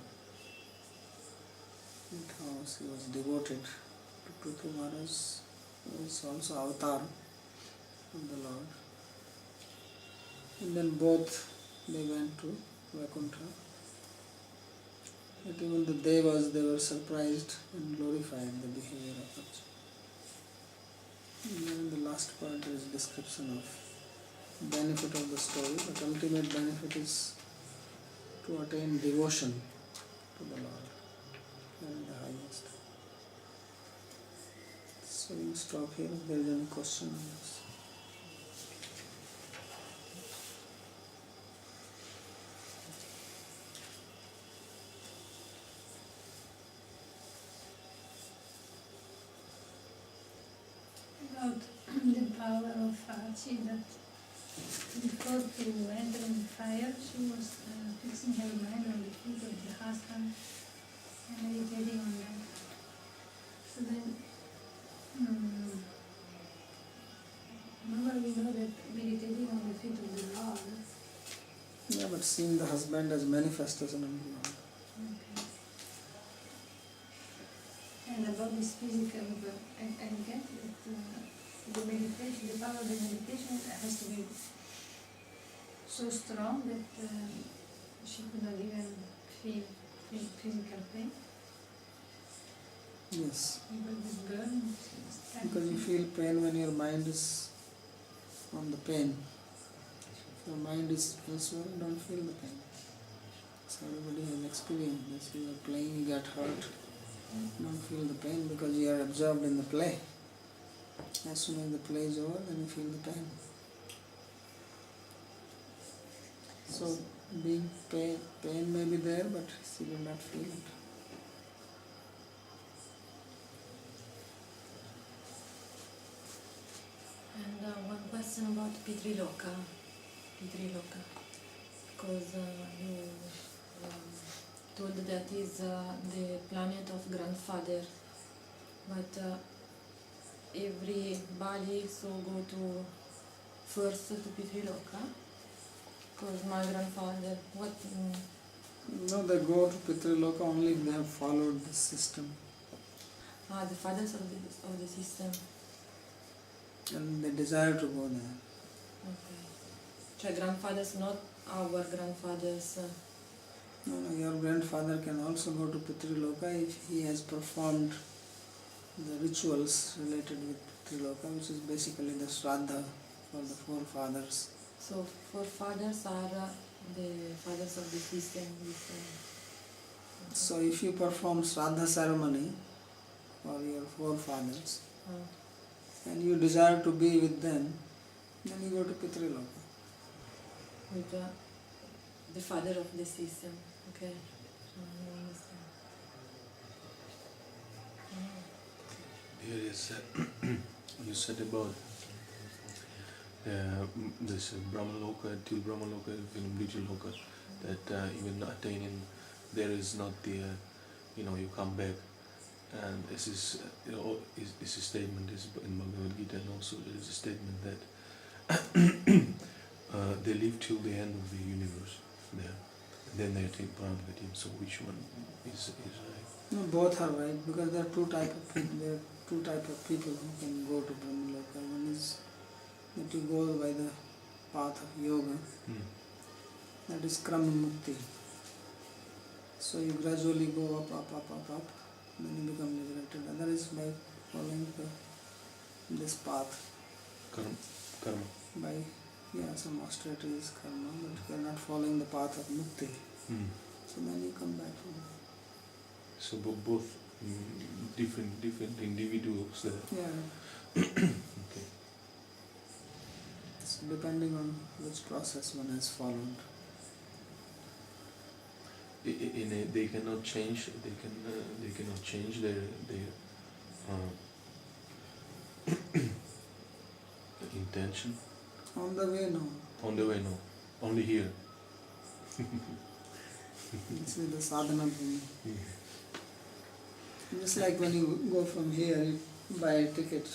and how she was devoted to Prithu Maharaj, who is also avatar of the Lord. And then both they went to Vaikuntha. But even the Devas, they were surprised and glorified the behavior of Arjuna. And then in the last part there is description of benefit of the story, but ultimate benefit is to attain devotion to the Lord and the highest. So we'll stop here if there is any question on this. About the power of Archie, that before to enter in the fire, she was fixing her mind on the feet of the husband and meditating on that. So then, normally we know that meditating on the feet of the Lord. Yeah, but seeing the husband as manifestation of the Lord. Okay. And about this physical, I get it. The meditation, the power of the meditation has to be so strong that she could not even feel physical pain. Yes, Because this burn, because you feel pain when your mind is on the pain. If your mind is elsewhere, you don't feel the pain. So everybody has experienced this. You are playing, you get hurt, you don't feel the pain because you are absorbed in the play. As soon as the play is over, then you feel the pain. So being pain may be there, but you will not feel it. And one question about Pitriloka, because you told that is the planet of grandfather, but everybody so go to first to Pitriloka, because my grandfather, what? No, they go to Pitriloka only if they have followed this system. The fathers of the system. And they desire to go there. Okay. So grandfathers, not our grandfathers. No, your grandfather can also go to Pitriloka if he has performed the rituals related with Pitriloka, which is basically the Shraddha for the forefathers. So forefathers are the fathers of the system. So if you perform Shraddha ceremony for your forefathers and you desire to be with them, then you go to Pitriloka. With the father of the system. Okay. I understand. Here is you said about this Brahmaloka, till Brahmaloka, Loka, that even attaining there is not the, you come back. And this is, this statement is in Bhagavad Gita, and also there is a statement that they live till the end of the universe there. And then they attain Paramgati. So which one is right? No, both are right, because there are two types of people. There are two types of people who can go to Brahmaloka. One is that you go by the path of yoga, that is Krama Mukti. So you gradually go up, then you become liberated. Other is by following this path. Karma. By some austerities, karma, but you are not following the path of mukti. So then you come back home. So both different individuals there. Yeah. Okay. So depending on which process one has followed. They cannot change. They cannot change their intention. On the way, no. On the way, no. Only here. This is the sadhana thing. Just like when you go from here, you buy a ticket.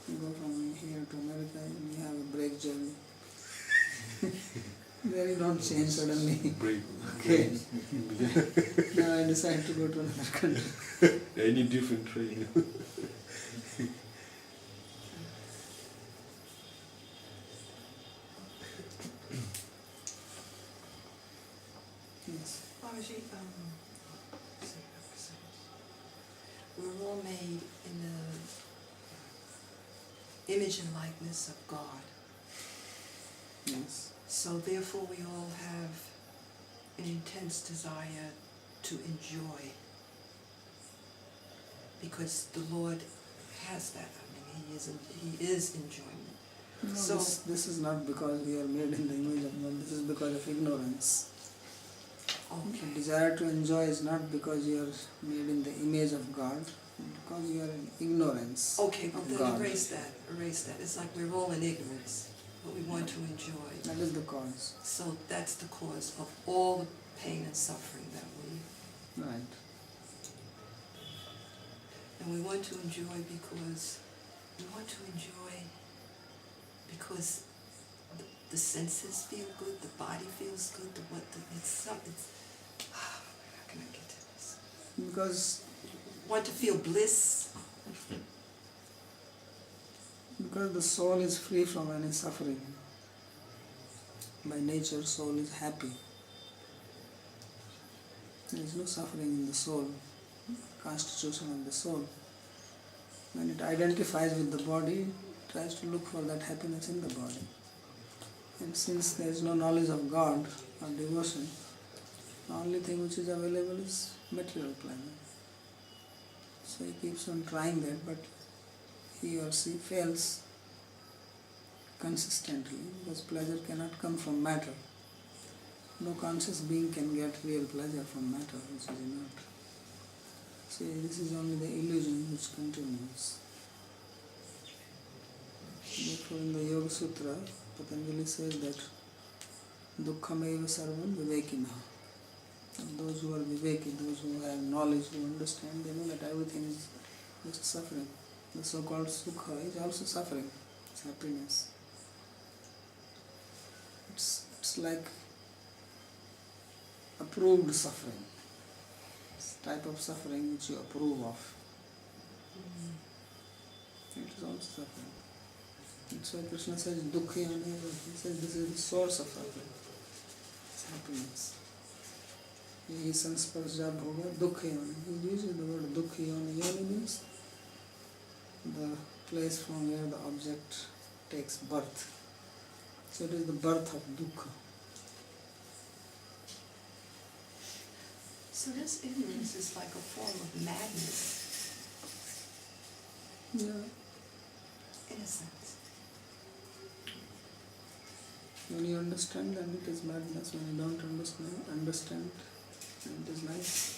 You go from here to America and you have a break journey. There you don't change suddenly. Brave. Okay. Now I decide to go to another country. Any different train. Yes. Babaji, we're all made in the image and likeness of God. Yes. So therefore we all have an intense desire to enjoy, because the Lord has that. I mean, He is enjoyment. No, So- this is not because we are made in the image of God. This is because of ignorance. The Okay. desire to enjoy is not because you are made in the image of God, because you are in ignorance Okay, well of then God. erase that. Erase that. It's like we're all in ignorance, but we want to enjoy. That is the cause. So that's the cause of all the pain and suffering that Right. and we want to enjoy because the senses feel good, the body feels good, how can I get to this? Because Want to feel bliss? the soul is free from any suffering. By nature, soul is happy. There is no suffering in the soul, constitution of the soul. When it identifies with the body, it tries to look for that happiness in the body. And since there is no knowledge of God or devotion, the only thing which is available is material pleasure. So he keeps on trying that, but he or she fails consistently, because pleasure cannot come from matter. No conscious being can get real pleasure from matter, which is inert. See, this is only the illusion which continues. Therefore, in the Yoga Sutra, Patanjali says that Dukkhameva sarvam vivekina. Those who are viveki, those who have knowledge, who understand, they know that everything is just suffering. The so-called sukha is also suffering, it's happiness. It's like approved suffering. It's a type of suffering which you approve of. It is also suffering. And so Krishna says, Dukkha Yana, he says this is the source of suffering. It's happiness. He sansparja bhoga Dukkha Yana. He uses the word Dukkha Yana. Yana means the place from where the object takes birth. So it is the birth of dukkha. So this ignorance is like a form of madness, Yeah. in a sense. When you understand, then it is madness. When you don't understand, then it is nice.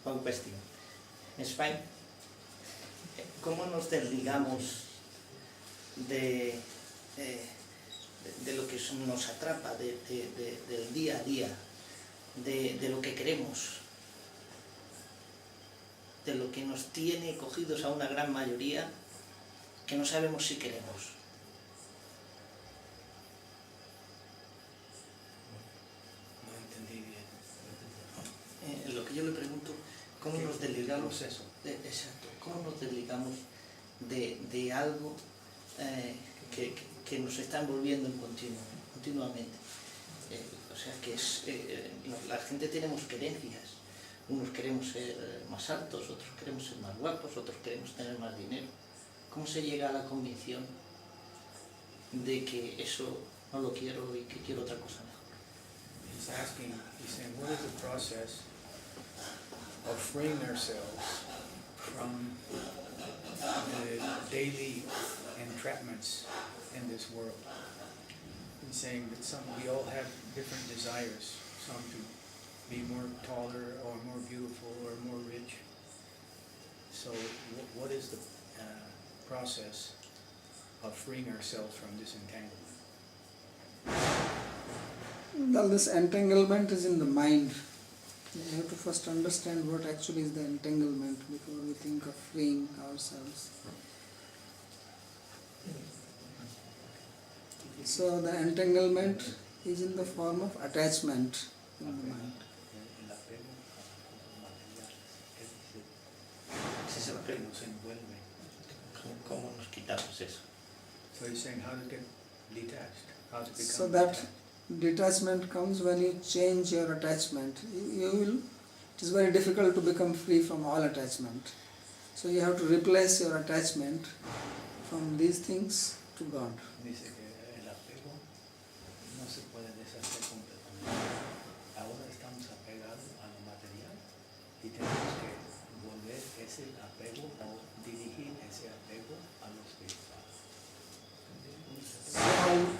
One question. En España, ¿cómo nos desligamos de lo que nos atrapa, del día a día, de lo que queremos, de lo que nos tiene cogidos a una gran mayoría que no sabemos si queremos? No entendí bien. Lo que yo le pregunto, ¿cómo nos desligamos eso? Exacto, ¿cómo nos desligamos de algo que nos está envolviendo continuamente? O sea, que la gente tenemos querencias. Unos queremos ser más altos, otros queremos ser más guapos, otros queremos tener más dinero. ¿Cómo se llega a la convicción de que eso no lo quiero y que quiero otra cosa mejor. He's saying, what is the process of freeing ourselves from the daily entrapments in this world? He's saying that we all have different desires, some to be more taller or more beautiful or more rich. So what is the process of freeing ourselves from this entanglement? Well, this entanglement is in the mind. We have to first understand what actually is the entanglement before we think of freeing ourselves. So the entanglement is in the form of attachment in the mind. El apego a las cosas materiales. Ese es el Que apego. nos envuelve. ¿Cómo nos quitamos eso? So he's saying how to get detached, how to become So that detached. detachment comes when you change your attachment. It is very difficult to become free from all attachment. So you have to replace your attachment from these things to God. Dice que el apego no se puede deshacer completamente. Ahora estamos apegados a lo material y tenemos que volver ese apego o dirigir ese apego a lo espiritual. So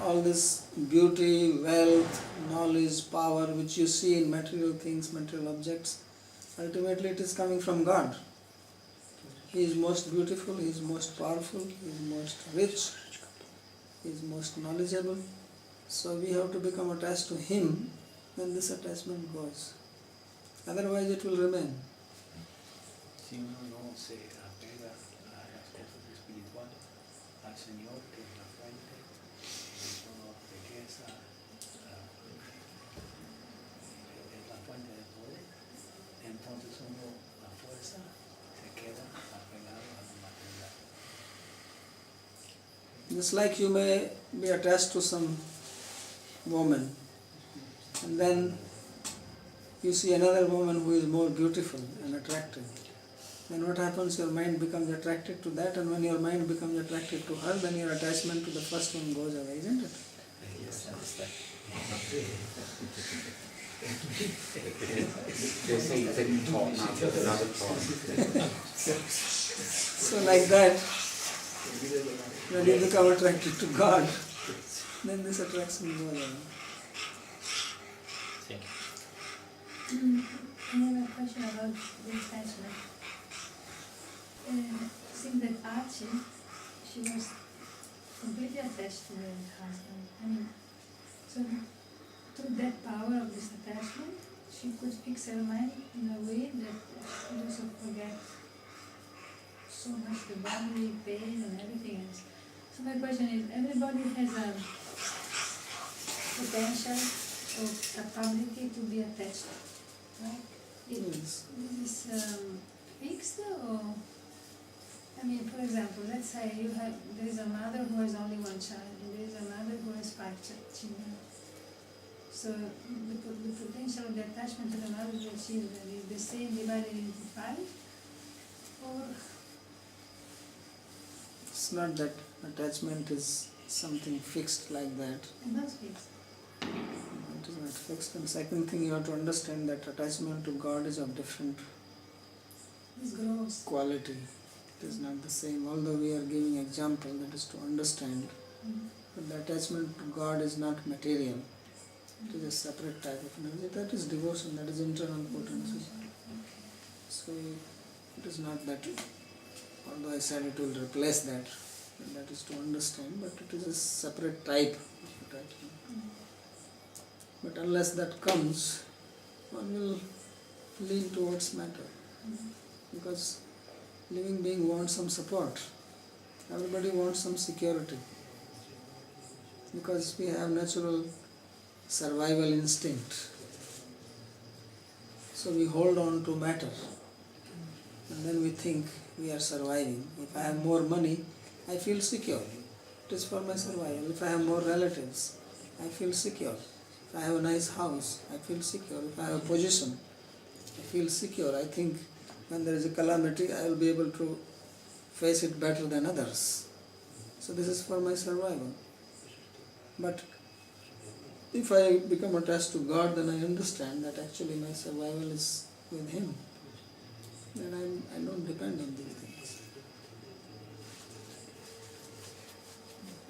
all this beauty, wealth, knowledge, power which you see in material things, material objects, ultimately it is coming from God. He is most beautiful, He is most powerful, He is most rich, He is most knowledgeable. So we have to become attached to Him, then this attachment goes. Otherwise it will remain. Si uno no se apega a las cosas espirituales, al Señor que es la fuente de toda riqueza, es la fuente de poder, entonces uno a fuerza se queda apegado a lo material. Just like you may be attached to some woman, and then you see another woman who is more beautiful and attractive. Then what happens? Your mind becomes attracted to that, and when your mind becomes attracted to her, then your attachment to the first one goes away, isn't it? Yes, I understand. They say you take the talk, not just another talk. So like that, when you become attracted to God, then this attraction goes away. Thank you. I have a question about the attachment. I think that Archie, she was completely attached to her husband. I mean, so through that power of this attachment, she could fix her mind in a way that she would also forget so much the body, pain, and everything else. So my question is, everybody has a potential or capability to be attached, right? Yes. Is this fixed or? I mean, for example, let's say there is a mother who has only one child, and there is a mother who has 5 children. So the potential of the attachment to the mother and the children is the same divided into 5, or? It's not that attachment is something fixed like that. Not fixed. It is not fixed. And second thing, you have to understand that attachment to God is of different This grows. quality. It is not the same. Although we are giving example, that is to understand. But the attachment to God is not material. It is a separate type of energy. That is devotion, that is internal potency. So it is not that, although I said it will replace that, that is to understand, but it is a separate type of attachment. But unless that comes, one will lean towards matter. Because living being wants some support. Everybody wants some security. Because we have natural survival instinct. So we hold on to matter. And then we think we are surviving. If I have more money, I feel secure. It is for my survival. If I have more relatives, I feel secure. If I have a nice house, I feel secure. If I have a position, I feel secure. I think when there is a calamity, I will be able to face it better than others. So this is for my survival. But if I become attached to God, then I understand that actually my survival is with Him. Then I don't depend on these things.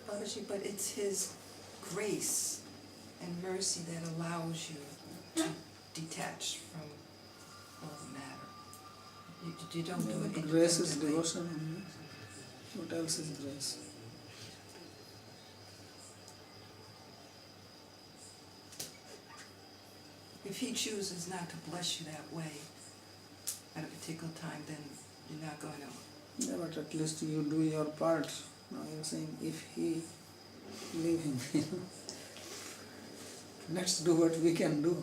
Babaji, but it's His grace and mercy that allows you to detach from all the matter. You don't do it Grace is independently. devotion only. What else is grace? If He chooses not to bless you that way at a particular time, then you're not going to. Yeah, but at least you do your part. Now you're saying if He, leave Him. Let's do what we can do.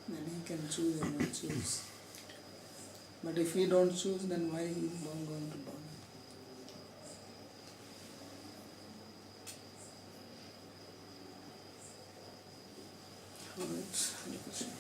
Then He can choose or not choose. But if He don't choose, then why He is going to burn? Alright, Hare Krishna.